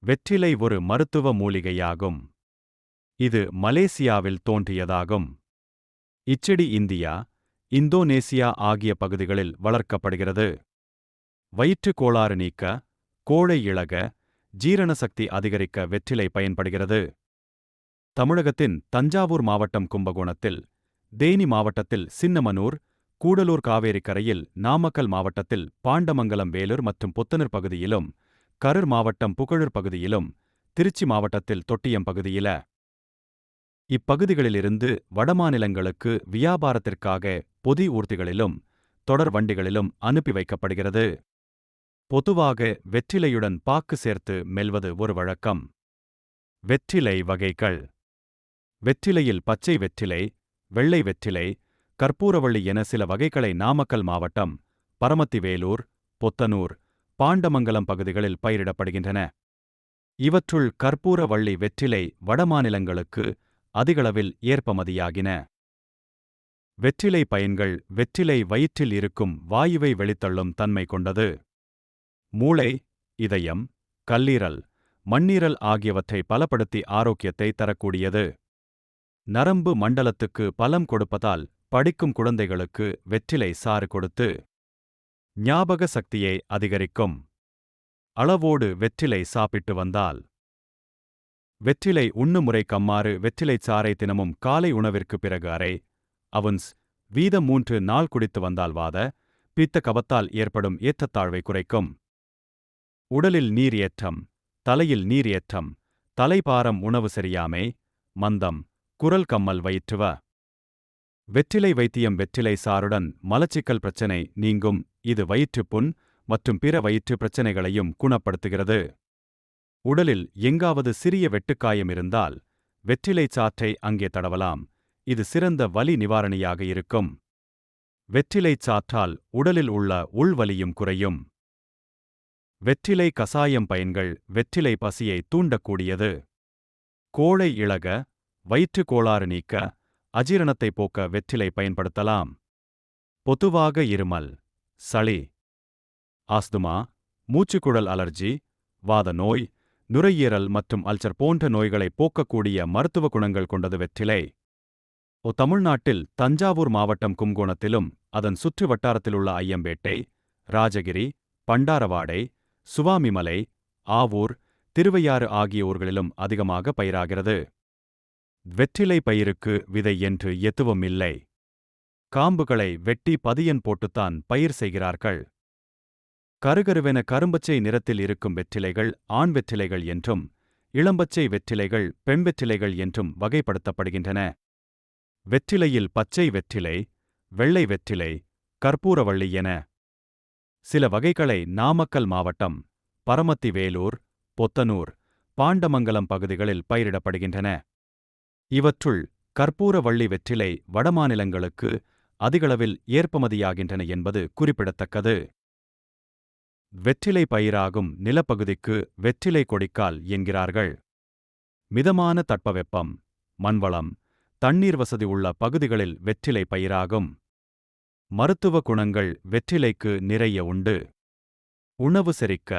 வெற்றிலை ஒரு மருத்துவ மூலிகையாகும். இது மலேசியாவில் தோன்றியதாகும். இச்செடி இந்தியா, இந்தோனேசியா ஆகிய பகுதிகளில் வளர்க்கப்படுகிறது. வயிற்றுக் கோளாறு நீக்க, கோழை இளக, ஜீரண சக்தி அதிகரிக்க வெற்றிலை பயன்படுகிறது. தமிழகத்தின் தஞ்சாவூர் மாவட்டம் கும்பகோணத்தில், தேனி மாவட்டத்தில் சின்னமனூர், கூடலூர் காவேரி கரையில், நாமக்கல் மாவட்டத்தில் பாண்டமங்கலம் வேலூர் மற்றும் புத்தனூர் பகுதியிலும், கரூர் மாவட்டம் புகழூர் பகுதியிலும், திருச்சி மாவட்டத்தில் தொட்டியம் பகுதியில. இப்பகுதிகளிலிருந்து வடமாநிலங்களுக்கு வியாபாரத்திற்காக பொதி ஊர்திகளிலும் தொடர் வண்டிகளிலும் அனுப்பி வைக்கப்படுகிறது. பொதுவாக வெற்றிலையுடன் பாக்கு சேர்த்து மெல்வது ஒரு வழக்கம். வெற்றிலை வகைகள். வெற்றிலையில் பச்சை வெற்றிலை, வெள்ளை வெற்றிலை, கற்பூரவள்ளி என சில வகைகளை நாமக்கல் மாவட்டம், பரமத்திவேலூர், பொத்தனூர், பாண்டமங்கலம் பகுதிகளில் பயிரிடப்படுகின்றன. இவற்றுள் கற்பூரவள்ளி வெற்றிலை வடமாநிலங்களுக்கு அதிகளவில் ஏற்பமதியாகின. வெற்றிலை பயன்கள். வெற்றிலை வயிற்றில் இருக்கும் வாயுவை வெளித்தள்ளும் தன்மை கொண்டது. மூளை, இதயம், கல்லீரல், மண்ணீரல் ஆகியவற்றை பலப்படுத்தி ஆரோக்கியத்தை தரக்கூடியது. நரம்பு மண்டலத்துக்கு பலம் கொடுப்பதால் படிக்கும் குழந்தைகளுக்கு வெற்றிலை சாறு கொடுத்து ஞாபக சக்தியை அதிகரிக்கும். அளவோடு வெற்றிலை சாப்பிட்டு வந்தால். வெற்றிலை உண்ணுமுறை கம்மாறு. வெற்றிலைச் சாறை தினமும் காலை உணவிற்கு பிறகு அரை அவுன்ஸ் வீதம் 3 நாள் குடித்து வந்தால் வாத, பித்த கபத்தால் ஏற்படும் ஏற்றத்தாழ்வை குறைக்கும். உடலில் நீர் ஏற்றம், தலையில் நீர் ஏற்றம், தலைபாரம், உணவு சரியாமை, மந்தம், குரல் கம்மல், வயிற்றுவ. வெற்றிலை வைத்தியம். வெற்றிலை சாறுடன் மலச்சிக்கல் பிரச்சனை நீங்கும். இது வயிற்றுப்புண் மற்றும் பிற வயிற்று பிரச்சனைகளையும் குணப்படுத்துகிறது. உடலில் எங்காவது சிறிய வெட்டுக்காயம் இருந்தால் வெற்றிலைச் சாற்றை அங்கே தடவலாம். இது சிறந்த வலி நிவாரணியாக இருக்கும். வெற்றிலைச் சாற்றால் உடலில் உள்ள உள்வலியும் குறையும். வெற்றிலை கசாயம் பயன்கள். வெற்றிலை பசியை தூண்டக்கூடியது. கோழை இளக, வயிற்றுக் கோளாறு நீக்க, அஜீரணத்தை போக்க வெற்றிலை பயன்படுத்தலாம். பொதுவாக இருமல், சளி, ஆஸ்துமா, மூச்சுக்குழல் அலர்ஜி, வாத நோய், நுரையீரல் மற்றும் அல்சர் போன்ற நோய்களை போக்கக்கூடிய மருத்துவ குணங்கள் கொண்டது வெற்றிலை. தமிழ்நாட்டில் தஞ்சாவூர் மாவட்டம் கும்பகோணத்திலும் அதன் சுற்று வட்டாரத்திலுள்ள ஐயம்பேட்டை, ராஜகிரி, பண்டாரவாடை, சுவாமிமலை, ஆவூர், திருவையாறு ஆகிய ஊர்களிலும் அதிகமாக பயிராகிறது. வெற்றிலை பயிருக்கு விதை என்று எதுவும் இல்லை. காம்புகளை வெட்டி பதியன் போட்டுத்தான் பயிர் செய்கிறார்கள். கருகருவென கரும்பச்சை நிறத்தில் இருக்கும் வெற்றிலைகள் ஆண் வெற்றிலைகள் என்றும், இளம்பச்சை வெற்றிலைகள் பெண் வெற்றிலைகள் என்றும் வகைப்படுத்தப்படுகின்றன. வெற்றிலையில் பச்சை வெற்றிலை, வெள்ளை வெற்றிலை, கற்பூரவள்ளி என சில வகைகளை நாமக்கல் மாவட்டம், பரமத்திவேலூர், பொத்தனூர், பாண்டமங்கலம் பகுதிகளில் பயிரிடப்படுகின்றன. இவற்றுள் கற்பூரவள்ளி வெற்றிலை வடமாநிலங்களுக்கு அதிகளவில் ஏற்பமதியாகின்றன என்பது குறிப்பிடத்தக்கது. வெற்றிலை பயிராகும் நிலப்பகுதிக்கு வெற்றிலை கொடிக்கால் என்கிறார்கள். மிதமான தட்பவெப்பம், மண்வளம், தண்ணீர் வசதி உள்ள பகுதிகளில் வெற்றிலை பயிராகும். மருத்துவ குணங்கள். வெற்றிலைக்கு நிறைய உண்டு. உணவு செரிக்க,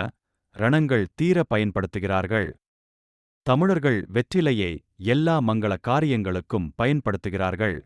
ரணங்கள் தீர பயன்படுத்துகிறார்கள். தமிழர்கள் வெற்றிலையை எல்லா மங்கள காரியங்களுக்கும் பயன்படுத்துகிறார்கள்.